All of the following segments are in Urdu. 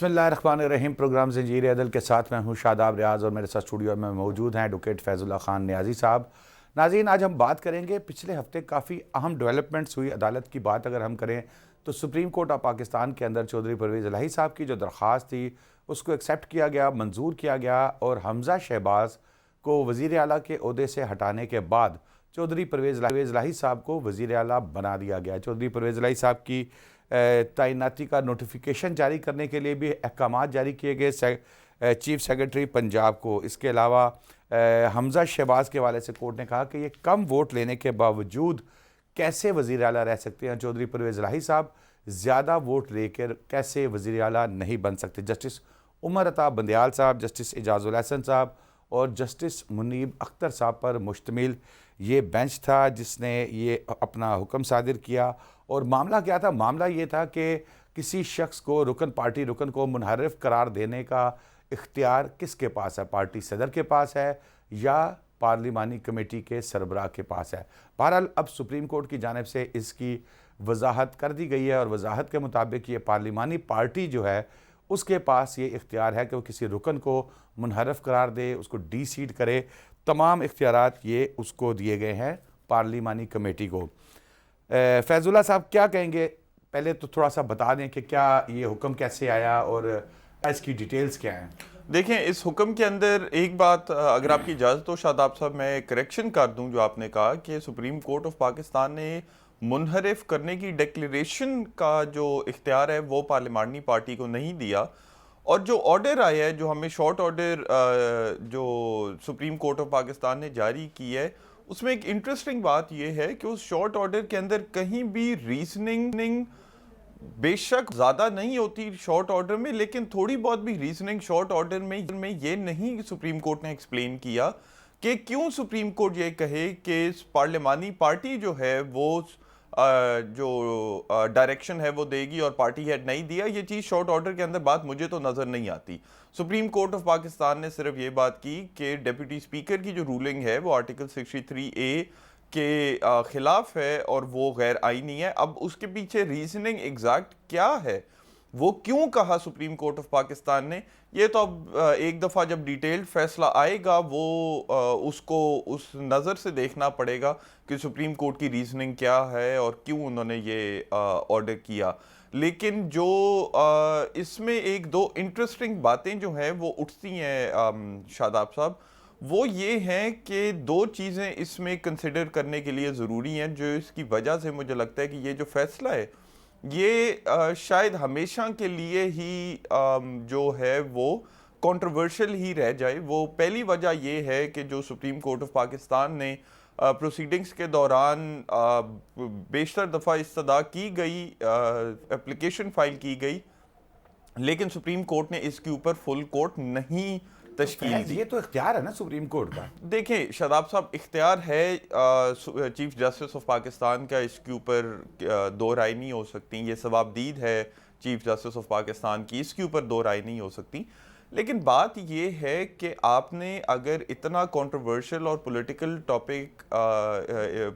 بسم اللہ الرحمن الرحیم. پروگرام زنجیر عدل کے ساتھ میں ہوں شاداب ریاض اور میرے ساتھ اسٹوڈیو میں موجود ہیں ایڈوکیٹ فیض اللہ خان نیازی صاحب. ناظرین، آج ہم بات کریں گے پچھلے ہفتے کافی اہم ڈیولپمنٹس ہوئی. عدالت کی بات اگر ہم کریں تو سپریم کورٹ آف پاکستان کے اندر چودھری پرویز الہی صاحب کی جو درخواست تھی اس کو ایکسیپٹ کیا گیا، منظور کیا گیا، اور حمزہ شہباز کو وزیر اعلیٰ کے عہدے سے ہٹانے کے بعد چودھری پرویز الہی صاحب کو وزیر اعلیٰ بنا دیا گیا. چودھری پرویز الہی صاحب کی تعیناتی کا نوٹیفیکیشن جاری کرنے کے لیے بھی احکامات جاری کیے گئے چیف سیکرٹری پنجاب کو. اس کے علاوہ حمزہ شہباز کے حوالے سے کورٹ نے کہا کہ یہ کم ووٹ لینے کے باوجود کیسے وزیر اعلیٰ رہ سکتے ہیں. چودھری پرویز الہی صاحب زیادہ ووٹ لے کر کیسے وزیر اعلیٰ نہیں بن سکتے. جسٹس عمر عطا بندیال صاحب، جسٹس اعجاز الحسن صاحب اور جسٹس منیب اختر صاحب پر مشتمل یہ بینچ تھا جس نے یہ اپنا حکم صادر کیا. اور معاملہ کیا تھا؟ معاملہ یہ تھا کہ کسی شخص کو پارٹی رکن کو منحرف قرار دینے کا اختیار کس کے پاس ہے؟ پارٹی صدر کے پاس ہے یا پارلیمانی کمیٹی کے سربراہ کے پاس ہے؟ بہرحال اب سپریم کورٹ کی جانب سے اس کی وضاحت کر دی گئی ہے اور وضاحت کے مطابق یہ پارلیمانی پارٹی جو ہے اس کے پاس یہ اختیار ہے کہ وہ کسی رکن کو منحرف قرار دے، اس کو ڈی سیٹ کرے. تمام اختیارات یہ اس کو دیے گئے ہیں پارلیمانی کمیٹی کو. فیض اللہ صاحب کیا کہیں گے؟ پہلے تو تھوڑا سا بتا دیں کہ کیا یہ حکم کیسے آیا اور اس کی ڈیٹیلز کیا ہیں. دیکھیں، اس حکم کے اندر ایک بات اگر آپ کی اجازت ہو شاداب صاحب میں کریکشن کر دوں. جو آپ نے کہا کہ سپریم کورٹ آف پاکستان نے منحرف کرنے کی ڈیکلیریشن کا جو اختیار ہے وہ پارلیمانی پارٹی کو نہیں دیا، اور جو آرڈر آیا ہے جو ہمیں شارٹ آرڈر جو سپریم کورٹ آف پاکستان نے جاری کی ہے اس میں ایک انٹرسٹنگ بات یہ ہے کہ اس شارٹ آرڈر کے اندر کہیں بھی ریزننگ بے شک زیادہ نہیں ہوتی شارٹ آرڈر میں، لیکن تھوڑی بہت بھی ریزننگ شارٹ آرڈر میں یہ نہیں سپریم کورٹ نے ایکسپلین کیا کہ کیوں سپریم کورٹ یہ کہے کہ پارلیمانی پارٹی جو ہے وہ جو ڈائریکشن ہے وہ دے گی اور پارٹی ہیڈ نہیں دیا. یہ چیز شارٹ آرڈر کے اندر بات مجھے تو نظر نہیں آتی. سپریم کورٹ آف پاکستان نے صرف یہ بات کی کہ ڈیپٹی اسپیکر کی جو رولنگ ہے وہ آرٹیکل 63A کے خلاف ہے اور وہ غیر آئینی ہے. اب اس کے پیچھے ریزننگ ایگزیکٹ کیا ہے، وہ کیوں کہا سپریم کورٹ آف پاکستان نے، یہ تو اب ایک دفعہ جب ڈیٹیلڈ فیصلہ آئے گا وہ اس کو اس نظر سے دیکھنا پڑے گا کہ سپریم کورٹ کی ریزننگ کیا ہے اور کیوں انہوں نے یہ آرڈر کیا. لیکن جو اس میں ایک دو انٹرسٹنگ باتیں جو ہیں وہ اٹھتی ہیں شاداب صاحب، وہ یہ ہیں کہ دو چیزیں اس میں کنسیڈر کرنے کے لیے ضروری ہیں جو اس کی وجہ سے مجھے لگتا ہے کہ یہ جو فیصلہ ہے یہ شاید ہمیشہ کے لیے ہی جو ہے وہ کنٹروورشل ہی رہ جائے. وہ پہلی وجہ یہ ہے کہ جو سپریم کورٹ آف پاکستان نے پروسیڈنگز کے دوران بیشتر دفعہ استدعا کی گئی، اپلیکیشن فائل کی گئی، لیکن سپریم کورٹ نے اس کے اوپر فل کورٹ نہیں تشکیل دی. یہ تو اختیار ہے نا سپریم کورٹ کا. دیکھیں شاداب صاحب، اختیار ہے چیف جسٹس آف پاکستان کا، اس کے اوپر دو رائے نہیں ہو سکتی. یہ ثوابدید ہے چیف جسٹس آف پاکستان کی، اس کے اوپر دو رائے نہیں ہو سکتی. لیکن بات یہ ہے کہ آپ نے اگر اتنا کنٹروورشل اور پولیٹیکل ٹاپک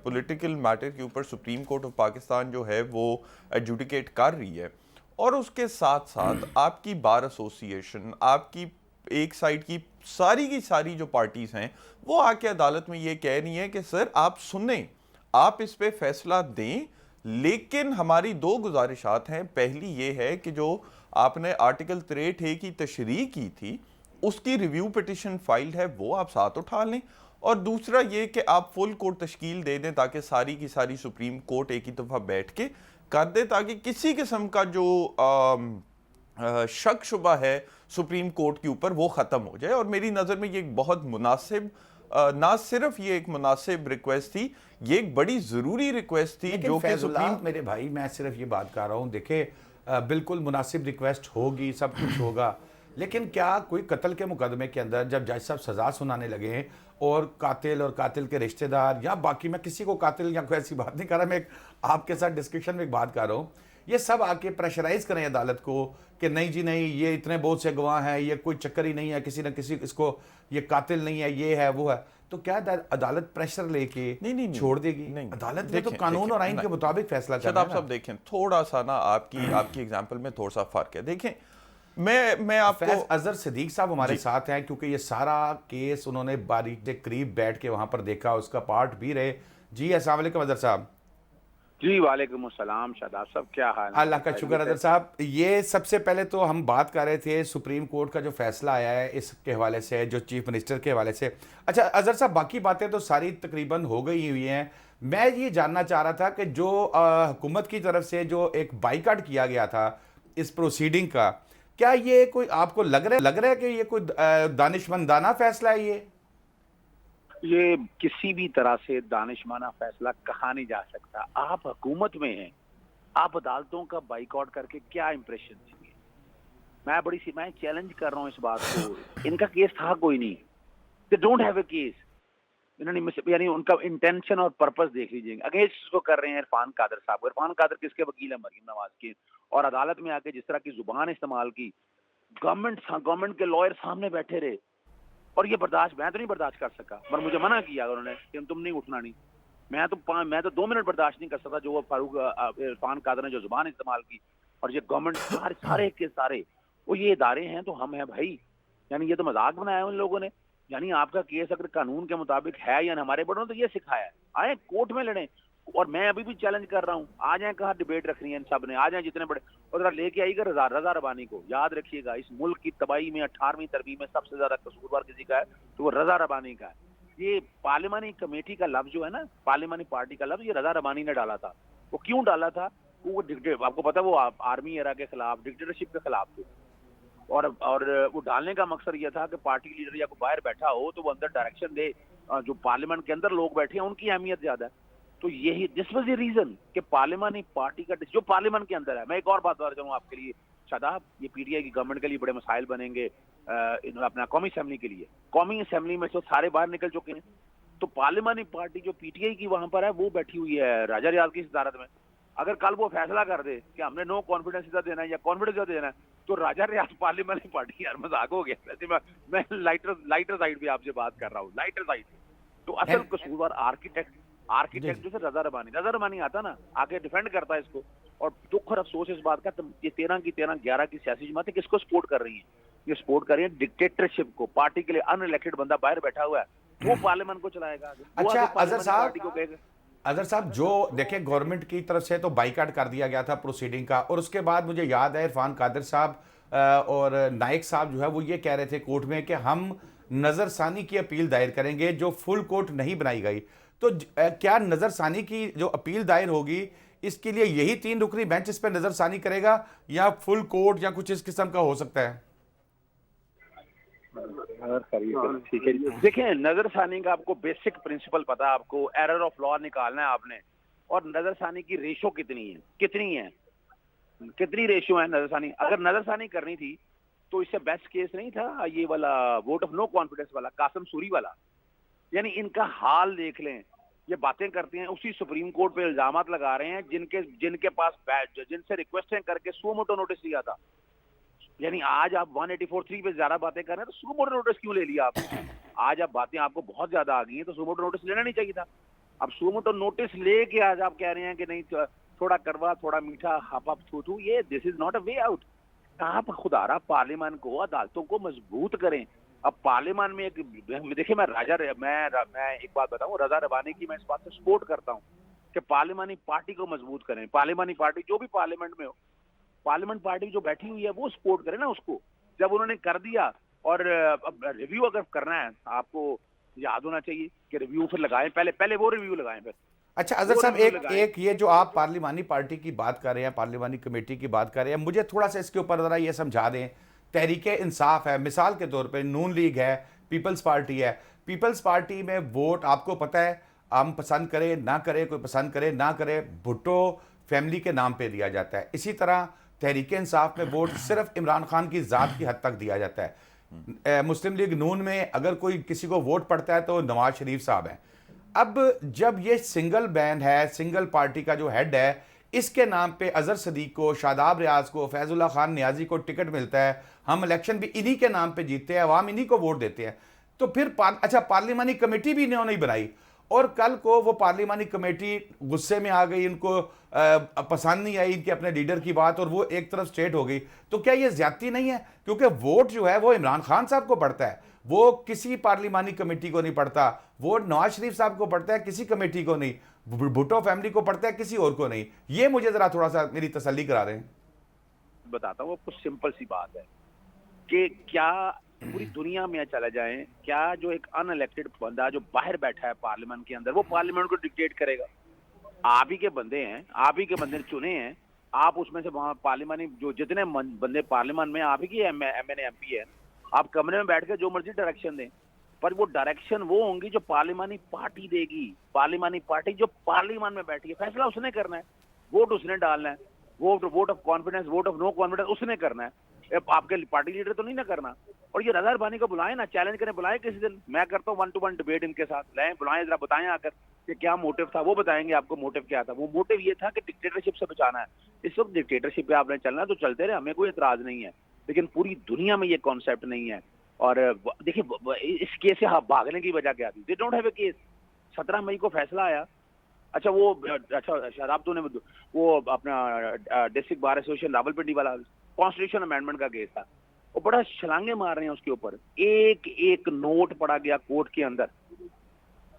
پولیٹیکل میٹر کے اوپر سپریم کورٹ آف پاکستان جو ہے وہ ایڈجوڈیکیٹ کر رہی ہے، اور اس کے ساتھ ساتھ آپ کی بار ایسوسی ایشن، آپ کی ایک سائڈ کی ساری جو پارٹیز ہیں وہ آ کے عدالت میں یہ کہہ رہی ہیں کہ سر آپ سنیں، آپ اس پہ فیصلہ دیں، لیکن ہماری دو گزارشات ہیں. پہلی یہ ہے کہ جو آپ نے آرٹیکل 63A کی تشریح کی تھی اس کی ریویو پٹیشن فائلڈ ہے وہ آپ ساتھ اٹھا لیں، اور دوسرا یہ کہ آپ فل کورٹ تشکیل دے دیں تاکہ ساری کی ساری سپریم کورٹ ایک ہی دفعہ بیٹھ کے کر دے، تاکہ کسی قسم کا جو شک شبہ ہے سپریم کورٹ کے اوپر وہ ختم ہو جائے. اور میری نظر میں یہ ایک بہت مناسب، نہ صرف یہ ایک مناسب ریکویسٹ تھی، یہ ایک بڑی ضروری ریکویسٹ تھی جو کہ سپریم میرے بھائی میں صرف یہ بات کر رہا ہوں، دیکھیں بالکل مناسب ریکویسٹ ہوگی، سب کچھ ہوگا، لیکن کیا کوئی قتل کے مقدمے کے اندر جب جج صاحب سزا سنانے لگے ہیں اور قاتل اور قاتل کے رشتہ دار یا باقی، میں کسی کو قاتل یا کوئی ایسی بات نہیں کر رہا، میں آپ کے ساتھ ڈسکشن میں ایک بات کر رہا ہوں، یہ سب آ کے پریشرائز کریں عدالت کو کہ نہیں جی نہیں، یہ اتنے بہت سے گواہ ہیں، یہ کوئی چکر ہی نہیں ہے، کسی نہ کسی اس کو یہ قاتل نہیں ہے، یہ ہے وہ ہے، تو کیا عدالت پریشر لے کے چھوڑ دے گی؟ عدالت نے تو قانون اور آئین کے مطابق فیصلہ کرنا ہے. شاداب صاحب دیکھیں تھوڑا سا نا آپ کی ایگزامپل میں تھوڑا سا فرق ہے. دیکھیں میں آپ کو فیض اظہر صدیق صاحب ہمارے ساتھ ہیں کیونکہ یہ سارا کیس انہوں نے باریک قریب بیٹھ کے وہاں پر دیکھا, اس کا پارٹ بھی رہے. جی السلام علیکم اظہر صاحب. جی وعلیکم السلام شاداب صاحب, کیا حال ہے؟ اللہ کا شکر اظہر صاحب. یہ سب سے پہلے تو ہم بات کر رہے تھے سپریم کورٹ کا جو فیصلہ آیا ہے اس کے حوالے سے, جو چیف منسٹر کے حوالے سے. اچھا اظہر صاحب, باقی باتیں تو ساری تقریباً ہو گئی ہوئی ہیں. میں یہ جاننا چاہ رہا تھا کہ جو حکومت کی طرف سے جو ایک بائیکاٹ کیا گیا تھا اس پروسیڈنگ کا, کیا یہ کوئی آپ کو لگ رہا ہے کہ یہ کوئی دانشمندانہ فیصلہ ہے؟ یہ کسی بھی طرح سے دانشمانہ فیصلہ کہا نہیں جا سکتا. آپ حکومت میں ہیں, آپ عدالتوں کا بائیکاٹ کر کے کیا امپریشن دیں گے؟ میں چیلنج کر رہا ہوں اس بات کو. ان کا کیس تھا کوئی نہیں, they don't have a case. انہوں نے یعنی ان کا انٹینشن اور پرپس دیکھ لیجیے. اگینسٹ کو کر رہے ہیں عرفان قادر صاحب. عرفان قادر کس کے وکیل ہیں؟ مریم نواز کے. اور عدالت میں آ کے جس طرح کی زبان استعمال کی, گورنمنٹ کے لائر سامنے بیٹھے رہے, اور یہ برداشت میں تو نہیں برداشت کر سکا. پر مجھے منع کیا انہوں نے کہ تم نہیں اٹھنا. نہیں, میں تو 2 منٹ برداشت نہیں کر سکتا جو وہ فاروق عرفان قادر نے جو زبان استعمال کی. اور یہ گورنمنٹ سارے کے سارے وہ یہ ادارے ہیں تو ہم ہیں بھائی. یعنی یہ تو مذاق بنایا ہے ان لوگوں نے. یعنی آپ کا کیس اگر قانون کے مطابق ہے یا ہمارے بڑوں نے تو یہ سکھایا ہے, آئیں کورٹ میں لڑیں. اور میں ابھی بھی چیلنج کر رہا ہوں, آ جائیں, کہاں ڈیبیٹ رکھنی ہے ان سب نے, آ جائیں جتنے بڑے. اور ذرا لے کے آئیے گا رضا ربانی کو. یاد رکھیے گا اس ملک کی تباہی میں 18ویں ترمیم میں سب سے زیادہ قصوروار کسی کا ہے تو وہ رضا ربانی کا ہے. یہ پارلیمانی کمیٹی کا لفظ جو ہے نا, پارلیمانی پارٹی کا لفظ, یہ رضا ربانی نے ڈالا تھا. وہ کیوں ڈالا تھا؟ وہ آپ کو پتا وہ آرمی ایرا کے خلاف, ڈکٹیٹرشپ کے خلاف تھے. اور وہ ڈالنے کا مقصد یہ تھا کہ پارٹی لیڈر یا کوئی باہر بیٹھا ہو تو وہ اندر ڈائریکشن دے. جو پارلیمنٹ کے اندر لوگ بیٹھے ہیں ان کی اہمیت زیادہ ہے. تو یہی دس واز دی ریزن کہ پارلیمانی پارٹی کا جو پارلیمنٹ کے اندر ہے. میں ایک اور بات بتا چاہوں آپ کے لیے شاداب, یہ پی ٹی آئی کی گورنمنٹ کے لیے بڑے مسائل بنیں گے اپنا قومی اسمبلی کے لیے. قومی اسمبلی میں تو سارے باہر نکل چکے ہیں, تو پارلیمانی پارٹی جو پی ٹی آئی کی وہاں پر ہے وہ بیٹھی ہوئی ہے راجہ ریاض کی صدارت میں. اگر کل وہ فیصلہ کر دے کہ ہم نے نو کانفیڈنس دینا ہے یا کانفیڈنس دینا ہے تو راجہ ریاض پارلیمانی پارٹی, یار مذاق ہو گیا. ویسے میں لائٹر سائڈ پہ آپ سے بات کر رہا ہوں, لائٹر سائڈ. تو اصل قصوروار آرکیٹیکٹ جو ہے رضا ربانی آتا نا, آگے ڈیفینڈ کرتا ہے اس کو. اور دکھ اور افسوس اس بات کا, یہ 13 کی 11 کی سیاسی جماعتیں کس کو سپورٹ کر رہی ہیں؟ یہ سپورٹ کر رہی ہیں ڈکٹیٹرشپ کو. پارٹی کے لیے ان الیکٹڈ بندہ باہر بیٹھا ہوا ہے, وہ پارلیمنٹ کو چلائے گا. اچھا اظہر صاحب, جو دیکھیں گورنمنٹ کی طرف سے تو بائیکاٹ کر دیا گیا تھا پروسیڈنگ کا, اور اس کے بعد مجھے یاد ہے عرفان قادر صاحب اور نائک صاحب جو ہے وہ یہ کہہ رہے تھے کورٹ میں کہ ہم نظر ثانی کی اپیل دائر کریں گے جو فل کورٹ نہیں بنائی گئی. تو کیا نظر ثانی کی جو اپیل دائر ہوگی اس کے لیے یہی 3 رکنی بینچ اس پہ نظر ثانی کرے گا یا فل کورٹ یا کچھ اس قسم کا ہو سکتا ہے؟ دیکھیں, نظر ثانی کا آپ کو بیسک پرنسپل پتا, آپ کو ایرر آف لا نکالنا ہے آپ نے. اور نظر ثانی کی ریشو کتنی ریشو ہے نظر ثانی. اگر نظر ثانی کرنی تھی تو اس سے بیسٹ کیس نہیں تھا یہ والا ووٹ آف نو کانفیڈنس والا, قاسم سوری والا. یعنی ان کا حال دیکھ لیں, یہ باتیں کرتے ہیں, اسی سپریم کورٹ پہ الزامات لگا رہے ہیں جن کے پاس جن سے ریکویسٹیں کر کے سو موٹو نوٹس لیا تھا. یعنی آج آپ 184(3) پہ زیادہ باتیں کر رہے ہیں تو سو موٹو نوٹس کیوں لے لیا آپ؟ آج آپ باتیں آپ کو بہت زیادہ آ گئی ہیں تو سو موٹو نوٹس لینا نہیں چاہیے تھا. اب سو موٹو نوٹس لے کے آج آپ کہہ رہے ہیں کہ نہیں تھوڑا کروا تھوڑا میٹھا ہپ تھو, یہ دس is not a way out. آپ خدا رہا پارلیمان کو, عدالتوں کو مضبوط کریں. اب پارلیمان میں دیکھیں, میں ایک بات بتاؤں, رضا ربانی کی میں اس بات سے سپورٹ کرتا ہوں کہ پارلیمانی پارٹی کو مضبوط کریں. پارلیمانی پارٹی جو بھی پارلیمنٹ میں ہو, پارلیمنٹ پارٹی جو بیٹھی ہوئی ہے وہ سپورٹ کرے نا اس کو. جب انہوں نے کر دیا, اور ریویو اگر کرنا ہے آپ کو یاد ہونا چاہیے کہ ریویو پھر لگائیں, پہلے وہ ریویو لگائیں پھر. اچھا اظہر صاحب, ایک یہ جو آپ پارلیمانی پارٹی کی بات کر رہے ہیں, پارلیمانی کمیٹی کی بات کر رہے ہیں, مجھے تھوڑا سا اس کے اوپر ذرا یہ سمجھا دیں. تحریک انصاف ہے, مثال کے طور پہ نون لیگ ہے, پیپلز پارٹی ہے. پیپلز پارٹی میں ووٹ آپ کو پتہ ہے ہم پسند کرے نہ کرے, کوئی پسند کرے نہ کرے, بھٹو فیملی کے نام پہ دیا جاتا ہے. اسی طرح تحریک انصاف میں ووٹ صرف عمران خان کی ذات کی حد تک دیا جاتا ہے. مسلم لیگ نون میں اگر کوئی کسی کو ووٹ پڑتا ہے تو نواز شریف صاحب ہیں. اب جب یہ سنگل بینڈ ہے, سنگل پارٹی کا جو ہیڈ ہے, اس کے نام پہ اظہر صدیق کو, شاداب ریاض کو, فیض اللہ خان نیازی کو ٹکٹ ملتا ہے, ہم الیکشن بھی انہی کے نام پہ جیتتے ہیں, عوام انہی کو ووٹ دیتے ہیں, تو پھر اچھا پارلیمانی کمیٹی بھی انہوں نے بنائی, اور کل کو وہ پارلیمانی کمیٹی غصے میں آ گئی, ان کو پسند نہیں آئی ان کے اپنے لیڈر کی بات, اور وہ ایک طرف سٹیٹ ہو گئی, تو کیا یہ زیادتی نہیں ہے؟ کیونکہ ووٹ جو ہے وہ عمران خان صاحب کو پڑتا ہے, وہ کسی پارلیمانی کمیٹی کو نہیں پڑتا, وہ نواز شریف صاحب کو پڑتا ہے, کسی کمیٹی کو نہیں, بھٹو فیملی کو پڑتا ہے, کسی اور کو نہیں. یہ مجھے ذرا تھوڑا سا میری تسلی کرا رہے ہیں. بتاتا ہوں, وہ کچھ سمپل سی بات ہے کہ کیا پوری دنیا میں چلا جائیں, کیا جو ایک ان الیکٹڈ بندہ جو باہر بیٹھا ہے پارلیمنٹ کے اندر, وہ پارلیمنٹ کو ڈکٹیٹ کرے گا؟ آپ ہی کے بندے ہیں, آپ ہی کے بندے چنے ہیں, آپ اس میں سے وہاں پارلیمانی جو جتنے بندے پارلیمنٹ میں, آپ ہی کی M N A M P ہے, آپ کمرے میں بیٹھ کے جو مرضی ڈائریکشن دیں, پر وہ ڈائریکشن وہ ہوں گی جو پارلیمانی پارٹی دے گی. پارلیمانی پارٹی جو پارلیمان میں بیٹھی ہے, فیصلہ اس نے کرنا ہے, ووٹ اس نے ڈالنا ہے, vote of confidence, vote of no confidence اس نے کرنا ہے, آپ کے پارٹی لیڈر تو نہیں نہ کرنا. اور یہ رضا ربانی کو بلائیں نا, چیلنج کریں, بلائیں کسی دن, میں کرتا ہوں 1-to-1 ڈبیٹ ان کے ساتھ, لائیں بلائیں, ذرا بتائیں آ کر کہ کیا موٹیو تھا, وہ بتائیں گے آپ کو موٹیو کیا تھا. وہ موٹیو یہ تھا کہ ڈکٹیٹرشپ سے بچانا ہے. اس وقت ڈکٹیٹرشپ پہ آپ نے چلنا ہے تو چلتے رہے, ہمیں کوئی اعتراض نہیں ہے, لیکن پوری دنیا میں یہ کانسیپٹ نہیں ہے. اور دیکھیں اس کیس سے بھاگنے کی وجہ کیا تھی؟ They don't have a case. 17 مئی کو فیصلہ آیا, اچھا وہ شاداب تو نے وہ اپنا ڈسٹرکٹ بار ایسوسیشن راولپنڈی والا کانسٹیٹیوشن امینڈمنٹ کا کیس تھا, وہ بڑا چھلانگے مار رہے ہیں اس کے اوپر, ایک ایک نوٹ پڑا گیا کورٹ کے اندر.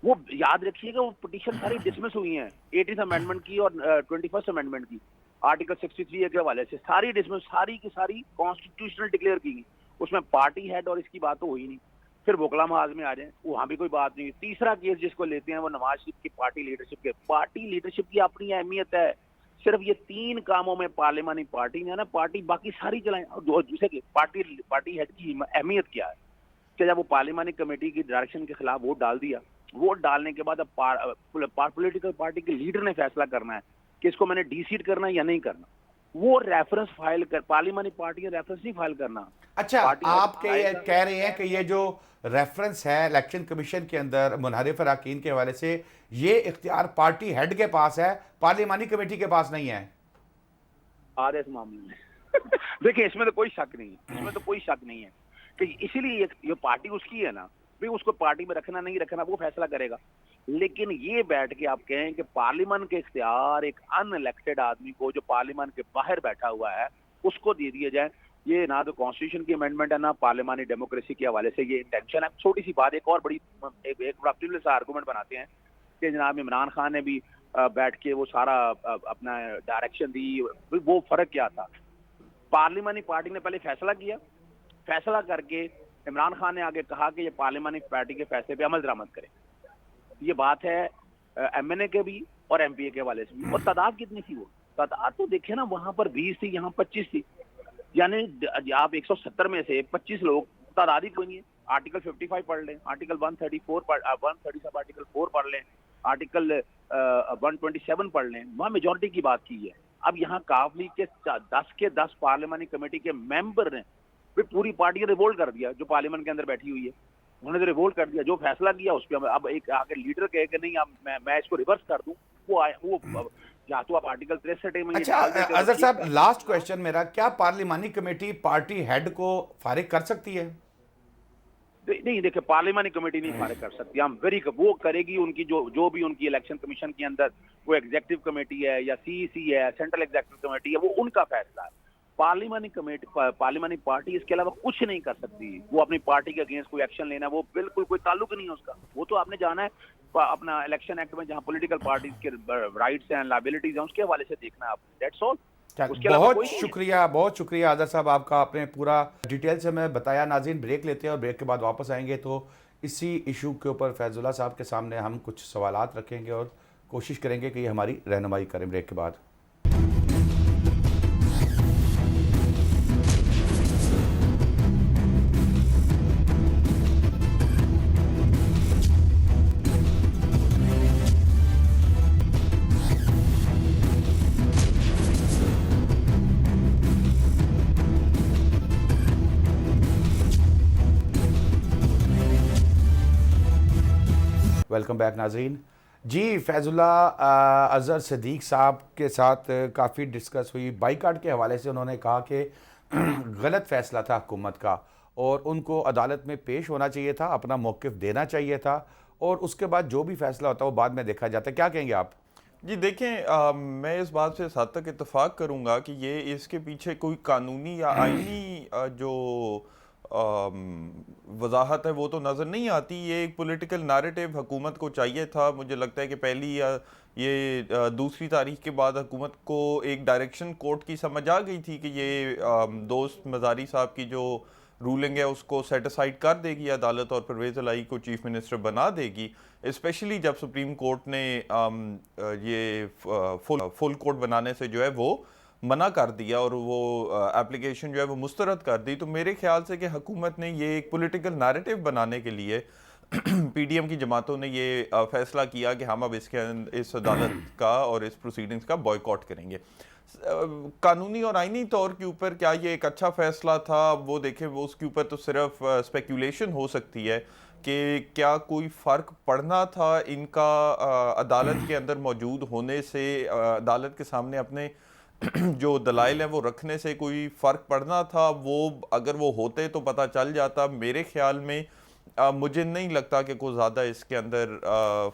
وہ یاد رکھیے گا, وہ پٹیشن ساری ڈسمس ہوئی ہیں, 18th امینڈمنٹ کی اور 21st امینڈمنٹ کی, آرٹیکل 63 کے حوالے سے ساری ڈسمس, ساری کی ساری کانسٹیٹیوشنل ڈکلیئر کی گئی. اس میں پارٹی ہیڈ اور اس کی بات تو ہوئی نہیں. پھر وکلا محاذ میں آ جائیں, وہاں بھی کوئی بات نہیں. تیسرا کیس جس کو لیتے ہیں وہ نواز شریف کی پارٹی لیڈرشپ کے. پارٹی لیڈرشپ کی اپنی اہمیت ہے, صرف یہ 3 کاموں میں پارلیمانی پارٹی نے نا, پارٹی باقی ساری چلائیں. اور دوسرے کی پارٹی ہیڈ کی اہمیت کیا ہے کہ جب وہ پارلیمانی کمیٹی کی ڈائریکشن کے خلاف ووٹ ڈال دیا, ووٹ ڈالنے کے بعد اب پولیٹیکل پارٹی کے لیڈر نے فیصلہ کرنا ہے کہ اس کو میں نے ڈی سیٹ کرنا ہے یا نہیں کرنا. وہ ریفرنس فائل کر, پارلیمانی پارٹی نے ریفرنس نہیں فائل کرنا. اچھا, آپ کہہ رہے ہیں کہ یہ جو ریفرنس ہے الیکشن کمیشن کے اندر منحرف اراکین کے حوالے سے, یہ اختیار پارٹی ہیڈ کے پاس ہے, پارلیمانی کمیٹی کے پاس نہیں ہے؟ آدھے اس معاملے میں دیکھیں, اس میں تو کوئی شک نہیں ہے, اس میں تو کوئی شک نہیں ہے کہ اسی لیے یہ پارٹی اس کی ہے نا, اس کو پارٹی میں رکھنا نہیں رکھنا وہ فیصلہ کرے گا. لیکن یہ بیٹھ کے آپ کہیں کہ پارلیمان کے اختیار ایک ان الیکٹڈ آدمی کو جو پارلیمان کے باہر بیٹھا ہوا ہے اس کو دے دیے جائیں, یہ نہ تو کانسٹیٹیوشن کی امینڈمنٹ ہے, نہ پارلیمانی ڈیموکریسی کے حوالے سے یہ انٹینشن ہے. چھوٹی سی بات, ایک اور بڑی ایک بڑا سا آرگومنٹ بناتے ہیں کہ جناب عمران خان نے بھی بیٹھ کے وہ سارا اپنا ڈائریکشن دی. وہ فرق کیا تھا؟ پارلیمانی پارٹی نے پہلے فیصلہ کیا, فیصلہ کر کے عمران خان نے آگے کہا کہ یہ پارلیمانی پارٹی کے فیصلے پہ عمل درآمد کرے. یہ بات ہے ایم این اے کے بھی اور ایم پی اے کے حوالے سے بھی. اور تعداد کتنی تھی؟ وہ تعداد تو دیکھیں نا, وہاں پر 20 تھی, یہاں 25 تھی. یعنی آپ 170 میں سے 25 لوگ, تعداد ہی کوئی نہیں ہے. آرٹیکل 55 پڑھ لیں, آرٹیکل 137 آرٹیکل 4 پڑھ لیں, آرٹیکل 127 پڑھ لیں, وہاں میجورٹی کی بات کی ہے. اب یہاں کاف لیگ کے 10 کے 10 پارلیمانی کمیٹی کے ممبر نے پوری پارٹی نے ریوولٹ کر دیا, جو پارلیمنٹ کے اندر بیٹھی ہوئی ہے انہوں نے ریوولٹ کر دیا. جو فیصلہ کیا اس پہ اب ایک آگے لیڈر کہے کہ نہیں, اب میں اس کو ریورس کر دوں, وہ یا تو آپ آرٹیکل 63 میں. اچھا اظہر صاحب, لاسٹ کویسچن میرا, کیا پارلیمانی کمیٹی پارٹی ہیڈ کو فارغ کر سکتی ہے؟ نہیں دیکھیں, پارلیمانی کمیٹی نہیں فارغ کر سکتی. ہم وہ کرے گی ان کی جو بھی ان کی الیکشن کمیشن کے اندر وہ ایگزیکٹو کمیٹی ہے یا سی سی ہے, سینٹرل ایگزیکٹو کمیٹی ہے, وہ ان کا فیصلہ ہے. پارلیمانی کمیٹی, پارلیمانی پارٹی اس کے علاوہ کچھ نہیں کر سکتی. وہ اپنی پارٹی کے اگینسٹ کوئی ایکشن لینا, وہ بالکل کوئی تعلق نہیں ہے اس کا. وہ تو آپ نے جانا ہے اپنا الیکشن ایکٹ میں جہاں پولیٹیکل پارٹیز کے رائٹس ہیں, لائبلٹیز ہیں, اس کے حوالے سے دیکھنا ہے آپ. That's all. بہت شکریہ اظہر صاحب آپ کا, آپ نے پورا ڈیٹیل سے میں بتایا. ناظرین, بریک لیتے ہیں اور بریک کے بعد واپس آئیں گے تو اسی ایشو کے اوپر فیض اللہ صاحب کے سامنے ہم کچھ سوالات رکھیں گے اور کوشش کریں گے کہ یہ ہماری رہنمائی کریں. بریک کے بعد ویلکم بیک ناظرین. جی, فیض اللہ اظہر صدیق صاحب کے ساتھ کافی ڈسکس ہوئی بائیکاٹ کے حوالے سے. انہوں نے کہا کہ غلط فیصلہ تھا حکومت کا اور ان کو عدالت میں پیش ہونا چاہیے تھا, اپنا موقف دینا چاہیے تھا اور اس کے بعد جو بھی فیصلہ ہوتا ہے وہ بعد میں دیکھا جاتا ہے. کیا کہیں گے آپ؟ جی دیکھیں، میں اس بات سے اس حد تک اتفاق کروں گا کہ یہ اس کے پیچھے کوئی قانونی یا آئینی جو وضاحت ہے وہ تو نظر نہیں آتی. یہ ایک پولیٹیکل نیریٹو حکومت کو چاہیے تھا. مجھے لگتا ہے کہ پہلی یا یہ دوسری تاریخ کے بعد حکومت کو ایک ڈائریکشن کورٹ کی سمجھ آ گئی تھی کہ یہ دوست مزاری صاحب کی جو رولنگ ہے اس کو سیٹ اسائیڈ کر دے گی عدالت اور پرویز الہی کو چیف منسٹر بنا دے گی، اسپیشلی جب سپریم کورٹ نے یہ فل کورٹ بنانے سے جو ہے وہ منع کر دیا اور وہ اپلیکیشن جو ہے وہ مسترد کر دی. تو میرے خیال سے کہ حکومت نے یہ ایک پولیٹیکل نیریٹو بنانے کے لیے پی ڈی ایم کی جماعتوں نے یہ فیصلہ کیا کہ ہم اب اس عدالت کا اور اس پروسیڈنگز کا بائیکاٹ کریں گے. قانونی اور آئینی طور کے اوپر کیا یہ ایک اچھا فیصلہ تھا وہ دیکھیں، وہ اس کے اوپر تو صرف اسپیکولیشن ہو سکتی ہے کہ کیا کوئی فرق پڑنا تھا ان کا عدالت کے اندر موجود ہونے سے، عدالت کے سامنے اپنے جو دلائل ہیں وہ رکھنے سے کوئی فرق پڑنا تھا. وہ اگر وہ ہوتے تو پتہ چل جاتا. میرے خیال میں مجھے نہیں لگتا کہ کوئی زیادہ اس کے اندر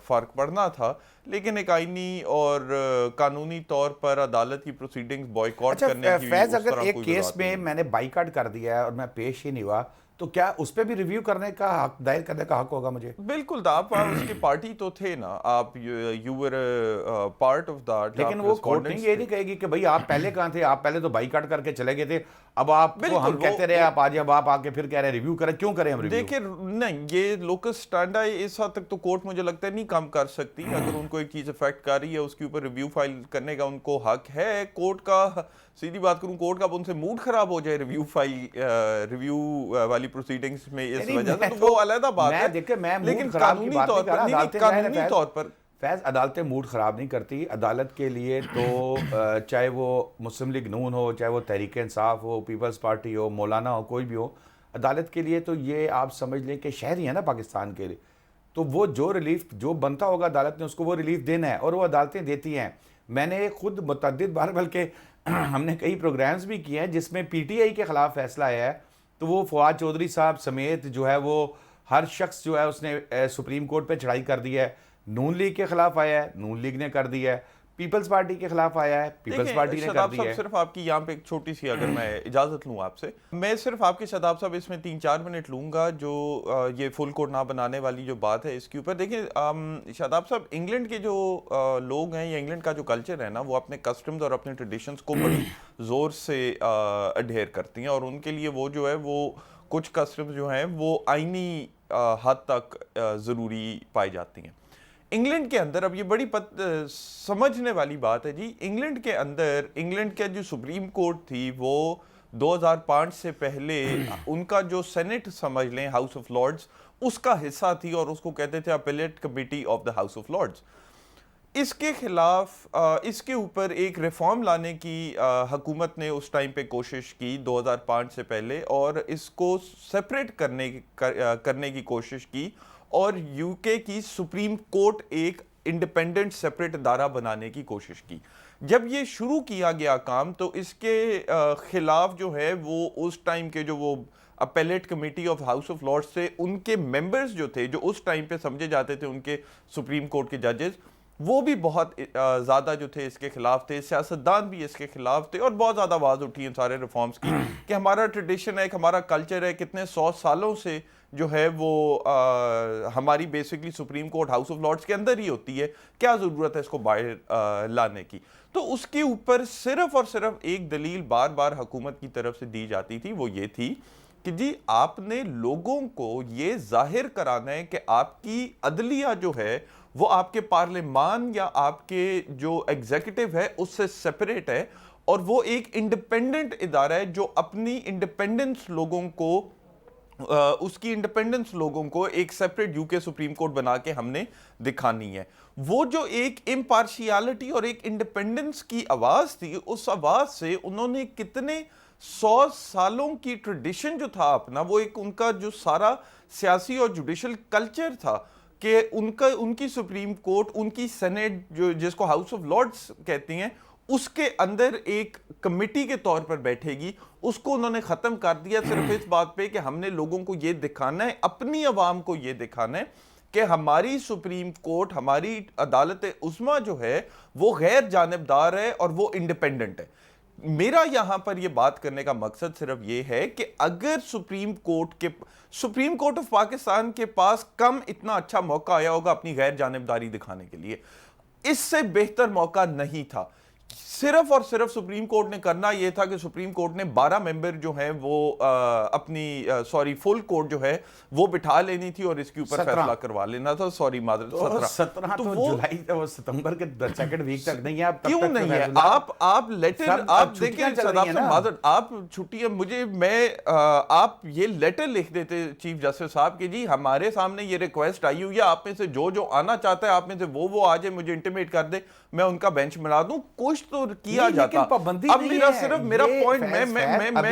فرق پڑنا تھا، لیکن ایک آئینی اور قانونی طور پر عدالت کی پروسیڈنگز بائیکاٹ کرنے کی فیض، اس اگر طرح ایک کوئی کیس وضاحت میں نہیں. میں نے بائیکاٹ کر دیا ہے اور میں پیش ہی نہیں ہوا تو کیا اس پہ بھی ریویو کرنے کا حق، دائر کرنے کا حق ہوگا مجھے؟ بالکل، آپ اس کی پارٹی تو تھے نا، آپ you were part of that. لیکن وہ کورٹ نہیں یہ نہیں کہے گی کہ بھئی آپ پہلے کہاں تھے، آپ پہلے تو بائیکاٹ کر کے چلے گئے تھے، اب آپ کو ہم کہتے رہے آپ آج اب آپ آ کے پھر کہہ رہے ہیں ریویو کریں. کیوں کریں ہم ریویو؟ دیکھیں نہیں، یہ لوکس سٹینڈا اس حد تک تو کورٹ مجھے لگتا ہے نہیں کام کر سکتی. اگر ان کو ایک چیز افیکٹ کر رہی ہے اس کے اوپر ریویو فائل کرنے کا ان کو حق ہے. کورٹ کا سیدھی بات کروں، کورٹ کا اب ان سے موڈ خراب ہو جائے ریویو والی پروسیڈنگز میں اس وجہ سے تو وہ علیحدہ بات ہے. دیکھیں میں لیکن موڈ خراب کی بات نہیں کر رہا، قانونی طور پر فیض عدالتیں موڈ خراب نہیں کرتی. عدالت کے لیے تو چاہے وہ مسلم لیگ نون ہو، چاہے وہ تحریک انصاف ہو، پیپلز پارٹی ہو، مولانا ہو، کوئی بھی ہو، عدالت کے لیے تو یہ آپ سمجھ لیں کہ شہری ہیں نا پاکستان کے لیے. تو وہ جو ریلیف جو بنتا ہوگا عدالت نے اس کو وہ ریلیف دینا ہے اور وہ عدالتیں دیتی ہیں. میں نے خود متعدد بار، بلکہ ہم نے کئی پروگرامز بھی کیے ہیں جس میں پی ٹی آئی کے خلاف فیصلہ آیا ہے تو وہ فواد چودھری صاحب سمیت جو ہے وہ ہر شخص جو ہے اس نے سپریم کورٹ پہ چڑھائی کر دی ہے. نون لیگ کے خلاف آیا ہے، نون لیگ نے کر دی ہے. پیپلز پارٹی کے خلاف آیا ہے، پیپلز پارٹی نے کر دی ہے. صرف آپ کی یہاں پہ ایک چھوٹی سی اگر میں اجازت لوں آپ سے، میں صرف آپ کے شاداب صاحب اس میں 3-4 منٹ لوں گا جو یہ فل کورٹ نہ بنانے والی جو بات ہے اس کے اوپر. دیکھیں شاداب صاحب، انگلینڈ کے جو لوگ ہیں یا انگلینڈ کا جو کلچر ہے نا، وہ اپنے کسٹمز اور اپنے ٹریڈیشنز کو بڑی زور سے اڈہیر کرتی ہیں اور ان کے لیے وہ جو ہے وہ کچھ کسٹمز جو ہیں وہ آئینی حد تک ضروری پائی جاتی ہیں. انگلینڈ کے اندر اب یہ بڑی سمجھنے والی بات ہے جی. انگلینڈ کے اندر انگلینڈ کا جو سپریم کورٹ تھی وہ 2005 سے پہلے ان کا جو سینٹ سمجھ لیں، ہاؤس آف لارڈز، اس کا حصہ تھی اور اس کو کہتے تھے appellate committee of the House of Lords. اس کے خلاف اس کے اوپر ایک ریفارم لانے کی حکومت نے اس ٹائم پہ کوشش کی 2005 سے پہلے اور اس کو سیپریٹ کرنے کی کوشش کی اور یو کے کی سپریم کورٹ ایک انڈیپینڈنٹ سیپریٹ ادارہ بنانے کی کوشش کی. جب یہ شروع کیا گیا کام تو اس کے خلاف جو ہے وہ اس ٹائم کے جو وہ appellate committee of house of Lords سے ان کے ممبرز جو تھے، جو اس ٹائم پہ سمجھے جاتے تھے ان کے سپریم کورٹ کے ججز، وہ بھی بہت زیادہ جو تھے اس کے خلاف تھے. سیاستدان بھی اس کے خلاف تھے اور بہت زیادہ آواز اٹھی ان سارے ریفارمز کی کہ ہمارا ٹریڈیشن ہے، ہمارا کلچر ہے، کتنے 100 سالوں سے جو ہے وہ ہماری basically supreme court house of Lords کے اندر ہی ہوتی ہے، کیا ضرورت ہے اس کو باہر لانے کی. تو اس کے اوپر صرف اور صرف ایک دلیل بار بار حکومت کی طرف سے دی جاتی تھی، وہ یہ تھی کہ جی آپ نے لوگوں کو یہ ظاہر کرانا ہے کہ آپ کی عدلیہ جو ہے وہ آپ کے پارلیمان یا آپ کے جو ایگزیکٹو ہے اس سے سیپریٹ ہے اور وہ ایک انڈیپینڈنٹ ادارہ ہے جو اپنی انڈیپینڈنس لوگوں کو اس کی انڈیپینڈنس لوگوں کو ایک سیپریٹ یو کے سپریم کورٹ بنا کے ہم نے دکھانی ہے. وہ جو ایک امپارشیالٹی اور ایک انڈیپینڈنس کی آواز تھی، اس آواز سے انہوں نے کتنے 100 سالوں کی ٹریڈیشن جو تھا اپنا، وہ ایک ان کا جو سارا سیاسی اور جوڈیشل کلچر تھا کہ ان کی سپریم کورٹ، ان کی سینٹ جو جس کو ہاؤس آف لارڈز کہتی ہیں، اس کے اندر ایک کمیٹی کے طور پر بیٹھے گی، اس کو انہوں نے ختم کر دیا صرف اس بات پہ کہ ہم نے لوگوں کو یہ دکھانا ہے، اپنی عوام کو یہ دکھانا ہے کہ ہماری سپریم کورٹ، ہماری عدالت عظمیٰ جو ہے وہ غیر جانبدار ہے اور وہ انڈیپینڈنٹ ہے. میرا یہاں پر یہ بات کرنے کا مقصد صرف یہ ہے کہ اگر سپریم کورٹ آف پاکستان کے پاس کم اتنا اچھا موقع آیا ہوگا اپنی غیر جانبداری دکھانے کے لیے، اس سے بہتر موقع نہیں تھا. صرف اور صرف سپریم کورٹ نے کرنا یہ تھا کہ سپریم کورٹ نے 12 ممبر جو ہیں وہ اپنی فل کورٹ جو ہے وہ بٹھا لینی تھی اور اس کے اوپر فیصلہ کروا لینا تھا. سوری معذرت، 17 تو جولائی وہ ستمبر کے سیکنڈ ویک تک نہیں ہے. اب کیوں نہیں ہے؟ آپ لیٹر آپ دیکھیں معذرت، آپ چھٹی آپ یہ لیٹر لکھ دیتے چیف جسٹس صاحب کہ جی ہمارے سامنے یہ ریکویسٹ آئی ہوئی ہے، آپ میں سے جو آنا چاہتا ہے آپ میں سے وہ آ جائے، مجھے انٹیمیٹ کر دے، میں ان کا بینچ بنا دوں. کچھ تو کیا جاتا. اب میرا پوائنٹ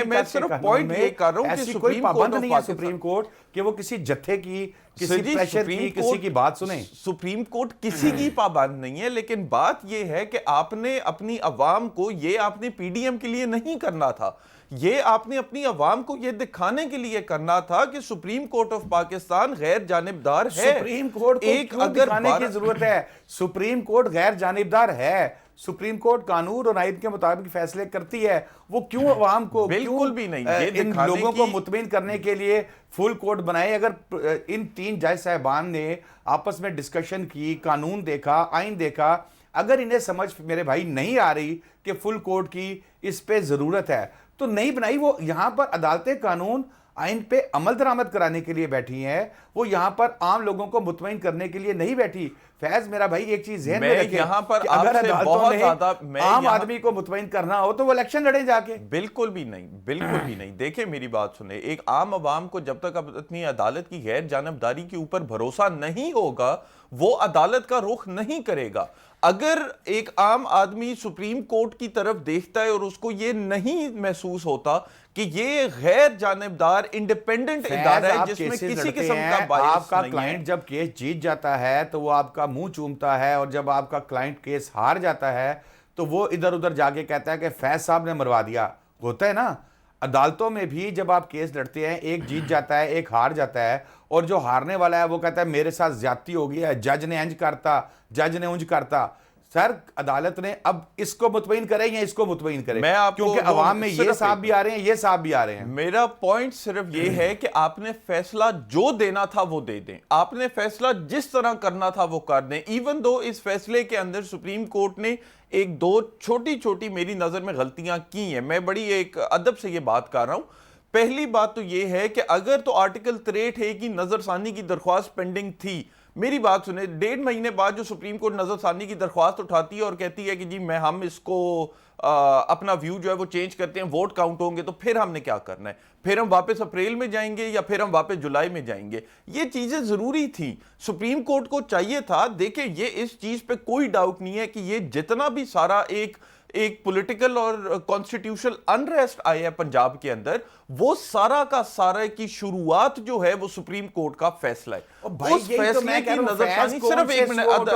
میں صرف پوائنٹ یہ کر رہا ہوں کہ کوئی پابند نہیں ہے سپریم کورٹ کہ وہ کسی جتھے کی، کسی پریشر کی، کسی کی بات سنیں. سپریم کورٹ کسی کی پابند نہیں ہے، لیکن بات یہ ہے کہ آپ نے اپنی عوام کو، یہ آپ نے پی ڈی ایم کے لیے نہیں کرنا تھا، یہ آپ نے اپنی عوام کو یہ دکھانے کے لیے کرنا تھا کہ سپریم کورٹ آف پاکستان غیر جانبدار ہے. سپریم کورٹ کو کیوں دکھانے کی ضرورت ہے؟ سپریم کورٹ غیر جانبدار ہے. سپریم کورٹ قانون اور آئین کے مطابق فیصلے کرتی ہے. وہ کیوں عوام کو، بالکل بھی نہیں، ان لوگوں کو مطمئن کرنے کے لیے فل کورٹ بنائے؟ اگر ان 3 جج صاحبان نے آپس میں ڈسکشن کی، قانون دیکھا، آئین دیکھا، اگر انہیں سمجھ میرے بھائی نہیں آ رہی کہ فل کورٹ کی اس پہ ضرورت ہے تو نہیں بنائی. وہ یہاں پر عدالتیں قانون آئین پہ عمل درآمد کرانے کے لیے بیٹھی ہیں، وہ یہاں پر عام لوگوں کو مطمئن کرنے کے لیے نہیں بیٹھی. فیض میرا بھائی ایک چیز ذہن میں رکھیں، یہاں پر اگر عدالتوں نے عام آدمی کو مطمئن کرنا ہو تو وہ الیکشن لڑیں جا کے. بالکل بھی نہیں، بالکل بھی نہیں. دیکھیں میری بات سنیں، ایک عام عوام کو جب تک اپنی عدالت کی غیر جانبداری کے اوپر بھروسہ نہیں ہوگا وہ عدالت کا رخ نہیں کرے گا. اگر ایک عام آدمی سپریم کورٹ کی طرف دیکھتا ہے اور اس کو یہ نہیں محسوس ہوتا کہ یہ غیر جانبدار انڈیپینڈنٹ ادارہ ہے جس میں کسی قسم کا بائس نہیں ہے. آپ کا کلائنٹ جب کیس جیت جاتا ہے تو وہ آپ کا منہ چومتا ہے، اور جب آپ کا کلائنٹ کیس ہار جاتا ہے تو وہ ادھر ادھر جا کے کہتا ہے کہ فیض صاحب نے مروا دیا. ہوتا ہے نا عدالتوں میں بھی، جب آپ کیس لڑتے ہیں ایک جیت جاتا ہے ایک ہار جاتا ہے، اور جو ہارنے والا ہے وہ کہتا ہے میرے ساتھ زیادتی ہو گئی ہے، جج نے انج کرتا، جج نے انج کرتا. سر عدالت نے اب اس کو مطمئن کرے یا اس کو مطمئن کرے؟ کیونکہ عوام میں یہ صاحب بھی آ رہے ہیں، یہ صاحب بھی آ رہے ہیں. میرا پوائنٹ صرف یہ ہے کہ آپ نے فیصلہ جو دینا تھا وہ دے دیں، آپ نے فیصلہ جس طرح کرنا تھا وہ کر دیں. ایون دو اس فیصلے کے اندر سپریم کورٹ نے ایک دو چھوٹی میری نظر میں غلطیاں کی ہیں. میں بڑی ایک ادب سے یہ بات کر رہا ہوں. پہلی بات تو یہ ہے کہ اگر تو آرٹیکل 63 کی نظر ثانی کی درخواست پینڈنگ تھی، میری بات سنیں، 1.5 مہینے بعد جو سپریم کورٹ نظر ثانی کی درخواست اٹھاتی ہے اور کہتی ہے کہ جی ہم اس کو اپنا ویو جو ہے وہ چینج کرتے ہیں، ووٹ کاؤنٹ ہوں گے، تو پھر ہم نے کیا کرنا ہے؟ پھر ہم واپس اپریل میں جائیں گے یا پھر ہم واپس جولائی میں جائیں گے؟ یہ چیزیں ضروری تھی، سپریم کورٹ کو چاہیے تھا. دیکھیں یہ اس چیز پہ کوئی ڈاؤٹ نہیں ہے کہ یہ جتنا بھی سارا ایک پولیٹیکل اور کانسٹیٹیوشنل انریسٹ آئے ہے پنجاب کے اندر، وہ سارا کا سارا کی شروعات جو ہے وہ سپریم کورٹ کا فیصلہ ہے. اس فیصلے کی نظر ثانی صرف ایک منٹ،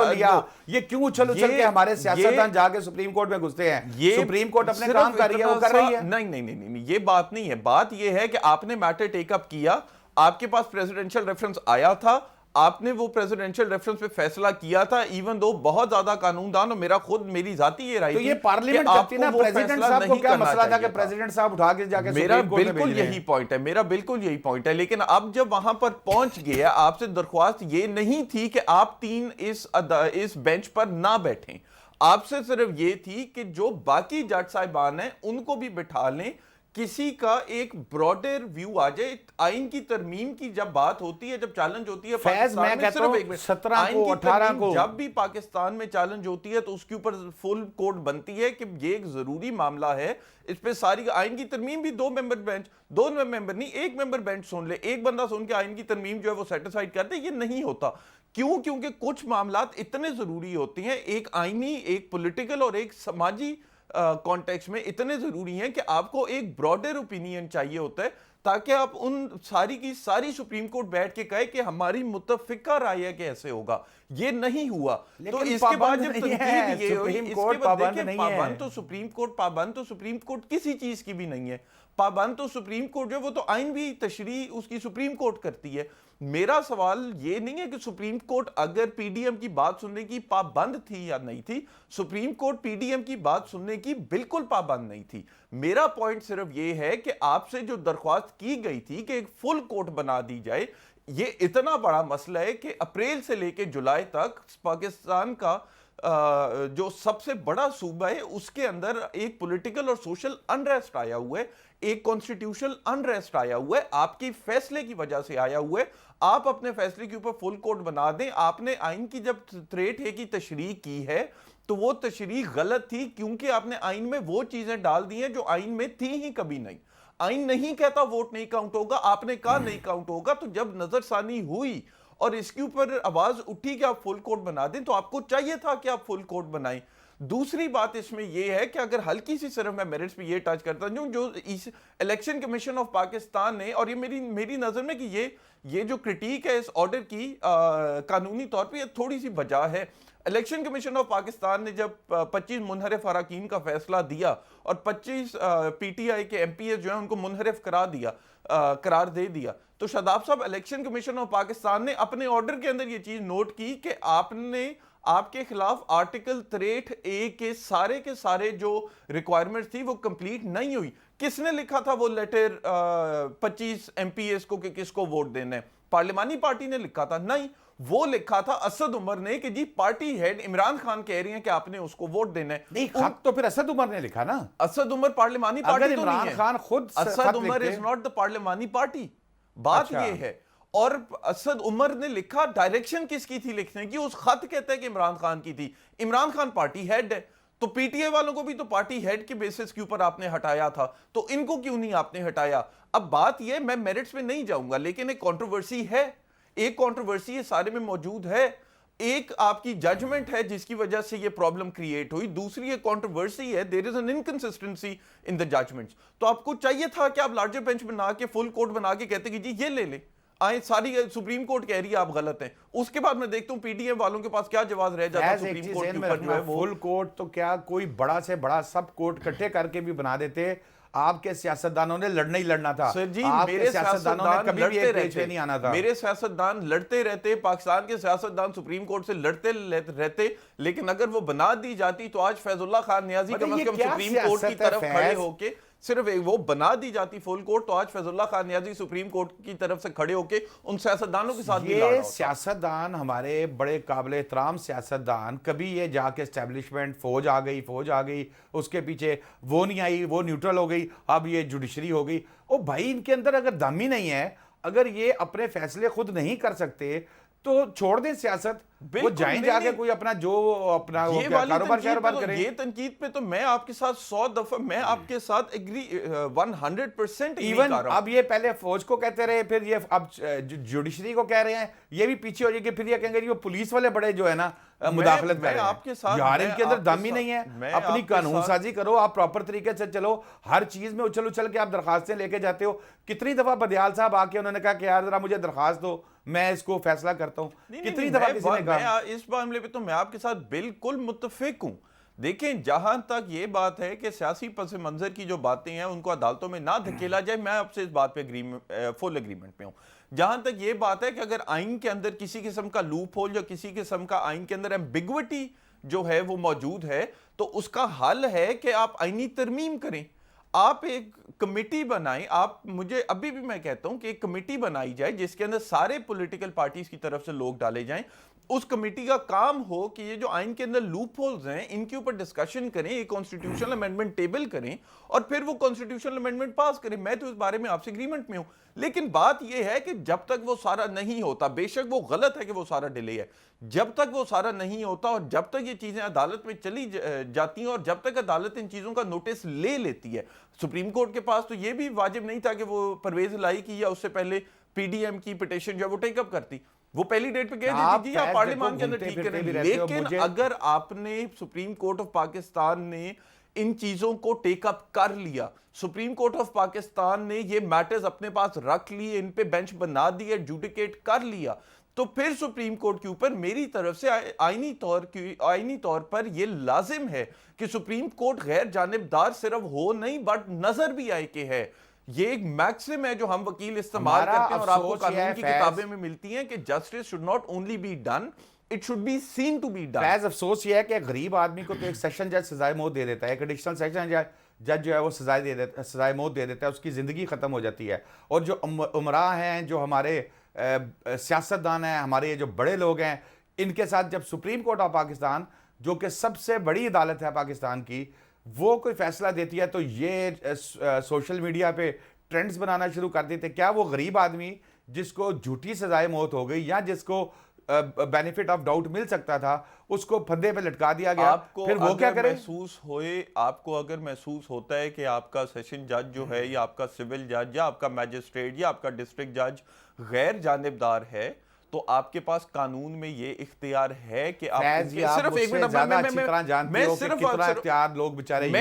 یہ کیوں اچھل کے ہمارے سیاستدان جا کے سپریم کورٹ میں گھستے ہیں؟ سپریم کورٹ اپنے کام کر رہی ہے، وہ کر رہی ہے. نہیں، یہ بات نہیں ہے. بات یہ ہے کہ آپ نے میٹر ٹیک اپ کیا، آپ کے پاس پریزیڈنشل ریفرنس آیا تھا، آپ نے وہ پریزیڈنشل ریفرنس پہ فیصلہ کیا تھا. ایون دو بہت زیادہ قانون دان، اور میری ذاتی یہ رائے تھی، تو یہ پارلیمنٹ کرتی نا، پریزیڈنٹ صاحب کو کیا مسئلہ تھا کہ پریزیڈنٹ صاحب اٹھا کے جا کے سپریم کورٹ میں بالکل یہی پوائنٹ ہے. لیکن اب جب وہاں پر پہنچ گیا، آپ سے درخواست یہ نہیں تھی کہ آپ 3 اس بینچ پر نہ بیٹھیں، آپ سے صرف یہ تھی کہ جو باقی جج صاحبان ہیں ان کو بھی بٹھا لیں، کسی کا ایک براڈر ویو آ جائے. آئین کی ترمیم کی جب بات ہوتی ہے، جب چیلنج ہوتی ہے پاکستان میں، صرف 17 کو 18 کو جب بھی پاکستان میں چیلنج ہوتی ہے تو اس کے اوپر فل کورٹ بنتی ہے کہ یہ ایک ضروری معاملہ ہے، اس پہ ساری آئین کی ترمیم بھی 2 ممبر بینچ، 2 ممبر نہیں 1 ممبر بینچ سن لے، ایک بندہ سن کے آئین کی ترمیم جو ہے وہ سیٹسفائیڈ کرتے. یہ نہیں ہوتا. کیوں؟ کیونکہ کچھ معاملات اتنے ضروری ہوتے ہیں، ایک آئینی، ایک پولیٹیکل اور ایک سماجی کانٹیکس میں اتنے ضروری ہیں کہ آپ کو ایک براڈر اوپینین چاہیے ہوتا ہے، تاکہ آپ ان ساری کی ساری سپریم کورٹ بیٹھ کے کہے کہ ہماری متفقہ رائے ہے کہ ایسے ہوگا. یہ نہیں ہوا. تو اس کے بعد جب تنقید یہ ہوئی، اس کے بعد دیکھیں پابند تو سپریم کورٹ، پابند تو سپریم کورٹ کسی چیز کی بھی نہیں ہے. پابند تو سپریم کورٹ جو وہ تو آئین بھی تشریح اس کی سپریم کورٹ کرتی ہے. میرا سوال یہ نہیں ہے کہ سپریم کورٹ اگر پی ڈی ایم کی بات سننے کی پابند تھی یا نہیں تھی. Supreme court P D M کی بات سننے کی بالکل پابند نہیں تھی. میرا پوائنٹ صرف یہ ہے کہ آپ سے جو درخواست کی گئی تھی کہ ایک فل کورٹ بنا دی جائے, یہ اتنا بڑا مسئلہ ہے کہ اپریل سے لے کے جولائی تک پاکستان کا جو سب سے بڑا صوبہ ہے اس کے اندر ایک پولیٹیکل اور سوشل انریسٹ آیا ہوا ہے, ایک کانسٹیٹیوشنل انریسٹ آیا ہوا ہے, آپ کی فیصلے کی وجہ سے آیا ہوا ہے. آپ اپنے فیصلے کے اوپر فل کورٹ بنا دیں. آپ نے آئین کی جب 3A کی تشریح کی ہے تو وہ تشریح غلط تھی, کیونکہ آپ نے آئین میں وہ چیزیں ڈال دی ہیں جو آئین میں تھی ہی کبھی نہیں. آئین نہیں کہتا ووٹ نہیں کاؤنٹ ہوگا, آپ نے کہا نہیں کاؤنٹ ہوگا. تو جب نظر ثانی ہوئی اور اس کے اوپر آواز اٹھی کہ آپ فل کورٹ بنا دیں, تو آپ کو چاہیے تھا کہ آپ فل کورٹ بنائیں. دوسری بات اس میں یہ ہے کہ اگر ہلکی سی صرف میں میرٹس پہ یہ ٹچ کرتا ہوں, جو الیکشن کمیشن آف پاکستان نے, اور یہ میری نظر میں کہ یہ جو کرٹیک ہے اس آرڈر کی قانونی طور پہ یہ تھوڑی سی وجہ ہے. الیکشن کمیشن آف پاکستان نے جب 25 منحرف اراکین کا فیصلہ دیا اور 25 پی ٹی آئی کے ایم پی ایس جو ہیں ان کو منحرف قرار دے دیا, تو شاداب صاحب الیکشن کمیشن آف پاکستان نے اپنے آرڈر کے اندر یہ چیز نوٹ کی کہ آپ کے خلاف آرٹیکل 63A کے سارے جو ریکوائرمنٹ تھی وہ کمپلیٹ نہیں ہوئی. کس نے لکھا تھا وہ لیٹر 25 ایم پی ایس کو کہ کس کو ووٹ دینا ہے؟ پارلیمانی پارٹی نے لکھا تھا؟ نہیں, وہ لکھا تھا اسد عمر نے کہ جی پارٹی ہیڈ عمران خان کہہ رہی ہیں کہ آپ نے اس کو ووٹ دینا ہے. نہیں, خط تو پھر اسد عمر نے لکھا نا. اسد عمر پارلیمانی پارٹی تو نہیں ہے. عمران خان خود Asad Umar is not the پارلیمانی پارٹی. بات یہ ہے, اور اسد عمر نے لکھا, ڈائریکشن کس کی تھی لکھنے کی؟ اس خط کہتا ہے کہ عمران خان کی تھی. عمران خان پارٹی ہیڈ ہے, تو پی ٹی آئی والوں کو بھی تو پارٹی ہیڈ کے بیسس کے اوپر آپ نے ہٹایا تھا, تو ان کو کیوں نہیں آپ نے ہٹایا؟ اب بات یہ, میں میرٹس میں نہیں جاؤں گا, لیکن ایک کنٹروورسی ہے, ایک کنٹروورسی یہ سارے میں موجود ہے. ایک آپ کی ججمنٹ ہے جس کی وجہ سے یہ پرابلم کریٹ ہوئی, دوسری ایک کنٹروورسی ہے, there is an inconsistency in the judgments. تو آپ کو چاہیے تھا کہ آپ لارجر بینچ بنا کے فل کورٹ بنا کے کہتے کہ جی یہ لے لیں, آئیں ساری سپریم کورٹ کہہ رہی ہے آپ غلط ہیں. اس کے بعد میں دیکھتا ہوں پی ڈی ایم والوں کے پاس کیا جواز رہ جاتا ہے سپریم کورٹ کے اوپر جو ہے وہ. فل کورٹ تو کیا کوئی بڑا سے بڑا سب کورٹ کٹھے کر کے بھی بنا دیتے. آپ کے سیاستدانوں نے لڑنا ہی لڑنا تھا. سر جی, آپ میرے کے سیاستدانوں نے کبھی بھی ایک پیچھے نہیں آنا تھا. میرے سیاستدان لڑتے رہتے, پاکستان کے سیاستدان سپریم کورٹ سے لڑتے رہتے, لیکن اگر وہ بنا دی جاتی تو آج فیض اللہ خان نیازی کم از کم سپریم کورٹ کی طرف کھڑے ہو کے, صرف وہ بنا دی جاتی فل کورٹ, تو آج فیض اللہ خان نیازی سپریم کورٹ کی طرف سے کھڑے ہو کے ان سیاستدانوں کے ساتھ بھی لڑا ہوتا. یہ سیاستدان ہمارے بڑے قابل احترام سیاستدان, کبھی یہ جا کے اسٹیبلشمنٹ فوج آ گئی, اس کے پیچھے وہ نہیں آئی, وہ نیوٹرل ہو گئی, اب یہ جوڈیشری ہو گئی. او بھائی, ان کے اندر اگر دم ہی نہیں ہے, اگر یہ اپنے فیصلے خود نہیں کر سکتے تو چھوڑ دیں سیاست, وہ جائیں جا کے کوئی اپنا کاروبار کریں. یہ تنقید پہ تو میں آپ کے ساتھ 100 دفعہ میں آپ کے ساتھ ایگری 100% ایون اب یہ پہلے فوج کو کہتے رہے, پھر یہ اب جوڈیشری کو کہہ رہے ہیں, یہ بھی پیچھے ہو جائے گی, پھر یہ کہیں گے وہ پولیس والے بڑے جو ہے نا مداخلت میں آپ کے ساتھ. یار ان کے اندر دم ہی نہیں ہے, اپنی قانون سازی کرو, آپ پراپر طریقے سے چلو, ہر چیز میں اچھل کے آپ درخواستیں لے کے جاتے ہو. کتنی دفعہ بدیال صاحب آ کے انہوں نے کہا کہ یار ذرا مجھے درخواست دو, میں اس کو فیصلہ کرتا ہوں. کتنی دفعہ کسی نے کہا. اس معاملے پہ تو میں آپ کے ساتھ بالکل متفق ہوں. دیکھیں, جہاں تک یہ بات ہے کہ سیاسی پس منظر کی جو باتیں ہیں ان کو عدالتوں میں نہ دھکیلا جائے, میں آپ سے اس بات پہ فل ایگریمنٹ پہ ہوں. جہاں تک یہ بات ہے کہ اگر آئین کے اندر کسی قسم کا لوپ ہول یا کسی قسم کا آئین کے اندر ایمبیگوٹی جو ہے وہ موجود ہے, تو اس کا حل ہے کہ آپ آئینی ترمیم کریں, آپ ایک کمیٹی بنائیں. آپ مجھے ابھی بھی میں کہتا ہوں کہ ایک کمیٹی بنائی جائے جس کے اندر سارے پولیٹیکل پارٹیز کی طرف سے لوگ ڈالے جائیں. اس کمیٹی کا کام ہو کہ یہ جو آئین کے اندر لوپ ہولز ہیں ان کے اوپر ڈسکشن کریں, ایک کانسٹیٹیوشنل امینڈمنٹ ٹیبل کریں اور پھر وہ کانسٹیٹیوشنل امینڈمنٹ پاس کریں. میں تو اس بارے میں آپ سے اگریمنٹ میں ہوں, لیکن بات یہ ہے کہ جب تک وہ سارا نہیں ہوتا, بے شک وہ غلط ہے کہ وہ سارا ڈیلے ہے, جب تک وہ سارا نہیں ہوتا اور جب تک یہ چیزیں عدالت میں چلی جاتی ہیں اور جب تک عدالت ان چیزوں کا نوٹس لے لیتی ہے. سپریم کورٹ کے پاس تو یہ بھی واجب نہیں تھا کہ وہ پرویز الہی کی یا اس سے پہلے پی ڈی ایم کی پٹیشن جو ہے وہ ٹیک اپ کرتی, وہ پہلی ڈیٹ پہ کہہ دیتی جی آپ پارلیمان کے اندر ٹھیک کریں. لیکن اگر آپ نے سپریم کورٹ آف پاکستان نے ان چیزوں کو ٹیک اپ کر لیا, سپریم کورٹ آف پاکستان نے یہ میٹرز اپنے پاس رکھ لیے, ان پہ بینچ بنا دیے, ایڈجوڈیکیٹ کر لیا, تو پھر سپریم کورٹ کے اوپر میری طرف سے آئینی طور پر یہ لازم ہے کہ سپریم کورٹ غیر جانبدار صرف ہو نہیں بٹ نظر بھی آئے کہ ہے. یہ ایک میکسم ہے جو ہم وکیل استعمال کرتے ہیں اور آپ کو قانون کی کتابیں میں ملتی ہیں کہ justice should not only be done it should be seen to be done. فیض افسوس یہ ہے کہ غریب آدمی کو تو ایک سیشن جج سزائے موت دے دیتا ہے, ایک ایڈیشنل سیشن جج جو ہے وہ سزائے موت دے دیتا ہے, اس کی زندگی ختم ہو جاتی ہے. اور جو عمراء ہیں, جو ہمارے سیاستدان ہیں, ہمارے یہ جو بڑے لوگ ہیں, ان کے ساتھ جب سپریم کورٹ آف پاکستان جو کہ سب سے بڑی عدالت ہے پاکستان کی, وہ کوئی فیصلہ دیتی ہے تو یہ سوشل میڈیا پہ ٹرینڈز بنانا شروع کر دیتے. کیا وہ غریب آدمی جس کو جھوٹی سزائے موت ہو گئی یا جس کو بینیفٹ آف ڈاؤٹ مل سکتا تھا, اس کو پھندے پہ لٹکا دیا گیا, پھر وہ کیا کرے؟ آپ کو اگر محسوس ہوتا ہے کہ آپ کا سیشن جج جو ہے یا آپ کا سول جج یا آپ کا میجسٹریٹ یا آپ کا ڈسٹرکٹ جج غیر جانبدار ہے, تو آپ کے پاس قانون میں یہ اختیار ہے کہ آپ صرف ایک منٹ میں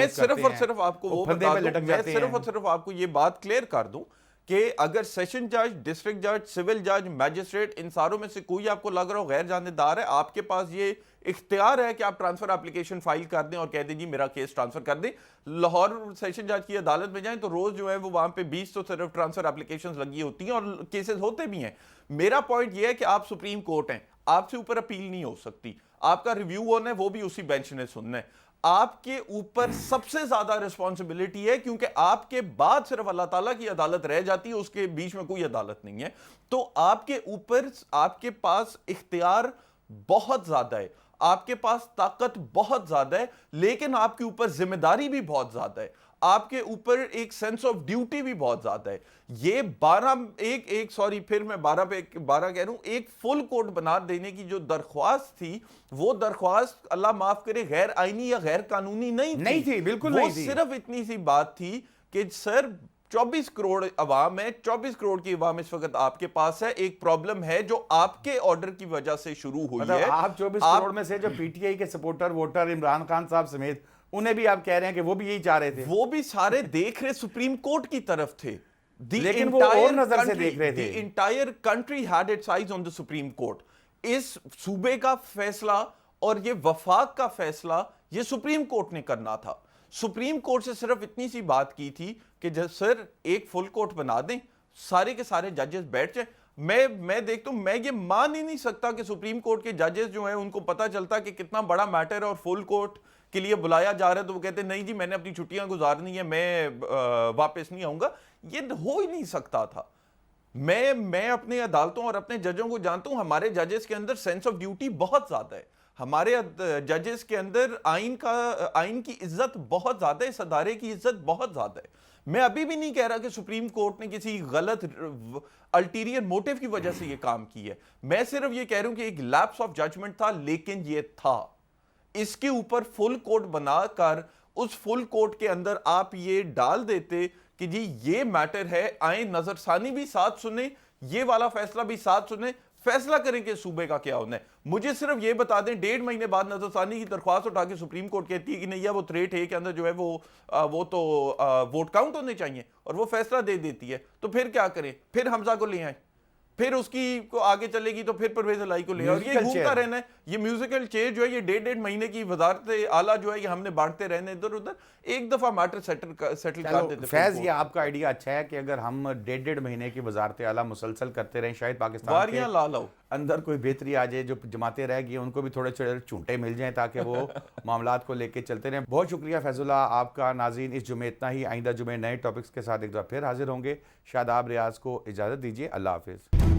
صرف اور صرف آپ کو وہ بتا دوں, میں صرف اور صرف آپ کو یہ بات کلیئر کر دوں کہ اگر سیشن جج, ڈسٹرکٹ جج, سول جج, میجسٹریٹ, ان ساروں میں سے کوئی آپ کو لگ رہا ہو غیر جانبدار ہے, آپ کے پاس یہ اختیار ہے کہ آپ ٹرانسفر اپلیکیشن فائل کر دیں اور کہہ دیں جی میرا کیس ٹرانسفر کر دیں. لاہور سیشن جج کی عدالت میں جائیں تو روز جو ہے وہ وہاں پہ 20 تو صرف ٹرانسفر اپلیکیشنز لگی ہوتی ہیں اور کیسز ہوتے بھی ہیں. میرا پوائنٹ یہ ہے کہ آپ سپریم کورٹ ہیں, آپ سے اوپر اپیل نہیں ہو سکتی, آپ کا ریویو ہونا ہے وہ بھی اسی بینچ نے سننا ہے. آپ کے اوپر سب سے زیادہ ریسپانسبلٹی ہے کیونکہ آپ کے بعد صرف اللہ تعالیٰ کی عدالت رہ جاتی ہے, اس کے بیچ میں کوئی عدالت نہیں ہے. تو آپ کے اوپر, آپ کے پاس اختیار بہت زیادہ ہے, آپ کے پاس طاقت بہت زیادہ ہے, لیکن آپ کے اوپر ذمہ داری بھی بہت زیادہ ہے, آپ کے اوپر ایک سینس آف ڈیوٹی بھی بہت زیادہ ہے. یہ 12 پھر میں 12 پہ 12 کہہ رہا ہوں, ایک فل کورٹ بنا دینے کی جو درخواست تھی, وہ درخواست اللہ معاف کرے غیر آئینی یا غیر قانونی نہیں تھی, بالکل نہیں تھی. وہ صرف اتنی سی بات تھی کہ سر 24 کروڑ عوام ہے, 24 کروڑ کی عوام اس وقت آپ کے پاس ہے, ایک پرابلم ہے جو آپ کے آرڈر کی وجہ سے شروع ہوئی ہے. آپ 24 کروڑ میں سے جو پی ٹی آئی کے سپورٹر ووٹر عمران خان صاحب سمیت, انہیں بھی آپ کہہ رہے ہیں کہ وہ بھی یہی چاہ رہے تھے, وہ بھی سارے دیکھ رہے سپریم کورٹ کی طرف تھے, لیکن وہ اور نظر سے دیکھ رہے تھے. The entire country had its eyes on the Supreme Court. اس صوبے کا فیصلہ اور یہ وفاق کا فیصلہ یہ سپریم کورٹ نے کرنا تھا. سپریم کورٹ سے صرف اتنی سی بات کی تھی کہ سر ایک فل کورٹ بنا دیں, سارے کے سارے ججز بیٹھ جائیں. میں دیکھتا ہوں, میں یہ مان ہی نہیں سکتا کہ سپریم کورٹ کے ججز جو ہیں ان کو پتہ چلتا کہ کتنا بڑا میٹر ہے اور فل کورٹ کے لیے بلایا جا رہا ہے تو وہ کہتے ہیں نہیں جی میں نے اپنی چھٹیاں گزارنی ہے, میں واپس نہیں آؤں گا. یہ ہو ہی نہیں سکتا تھا. میں اپنے عدالتوں اور اپنے ججوں کو جانتا ہوں, ہمارے ججز کے اندر سینس آف ڈیوٹی بہت زیادہ ہے, ہمارے ججز کے اندر آئین کی عزت بہت زیادہ ہے, اس ادارے کی عزت بہت زیادہ ہے. میں ابھی بھی نہیں کہہ رہا کہ سپریم کورٹ نے کسی غلط الٹیریئر موٹیو کی وجہ سے یہ کام کی ہے, میں صرف یہ کہہ رہا ہوں کہ ایک لیپس آف ججمنٹ تھا, لیکن یہ تھا. اس کے اوپر فل کورٹ بنا کر اس فل کورٹ کے اندر آپ یہ ڈال دیتے کہ جی یہ میٹر ہے, آئیں نظر ثانی بھی ساتھ سنیں, یہ والا فیصلہ بھی ساتھ سنیں, فیصلہ کریں کہ صوبے کا کیا ہونا ہے. مجھے صرف یہ بتا دیں 1.5 مہینے بعد نظر ثانی کی درخواست اٹھا کے سپریم کورٹ کہتی ہے کہ نہیں وہ تھریٹ ہے کے اندر جو ہے وہ تو ووٹ کاؤنٹ ہونے چاہیے, اور وہ فیصلہ دے دیتی ہے, تو پھر کیا کریں؟ پھر حمزہ کو لے آئیں, پھر اس کی کو آگے چلے گی تو پھر پرویز الہی کو لے, اور یہ گھومتا رہنا ہے. یہ میوزیکل چیئر جو ہے یہ 1.5 مہینے کی وزارت اعلیٰ جو ہے یہ ہم نے بانٹتے رہنے ادھر ادھر, ایک دفعہ میٹر سیٹل کر دیتے. فیض یہ آپ کا آئیڈیا اچھا ہے کہ اگر ہم 1.5 مہینے کی وزارت اعلیٰ مسلسل کرتے رہیں, شاید پاکستان کے اندر کوئی بہتری آ جائے, جو جماعتیں رہ گئی ان کو بھی تھوڑے چونٹے مل جائیں تاکہ وہ معاملات کو لے کے چلتے رہیں. بہت شکریہ فیض اللہ آپ کا. ناظرین اس جمعے اتنا ہی, آئندہ جمعے نئے ٹاپکس کے ساتھ ایک دفعہ پھر حاضر ہوں گے. شاداب ریاض کو اجازت دیجیے, اللہ حافظ.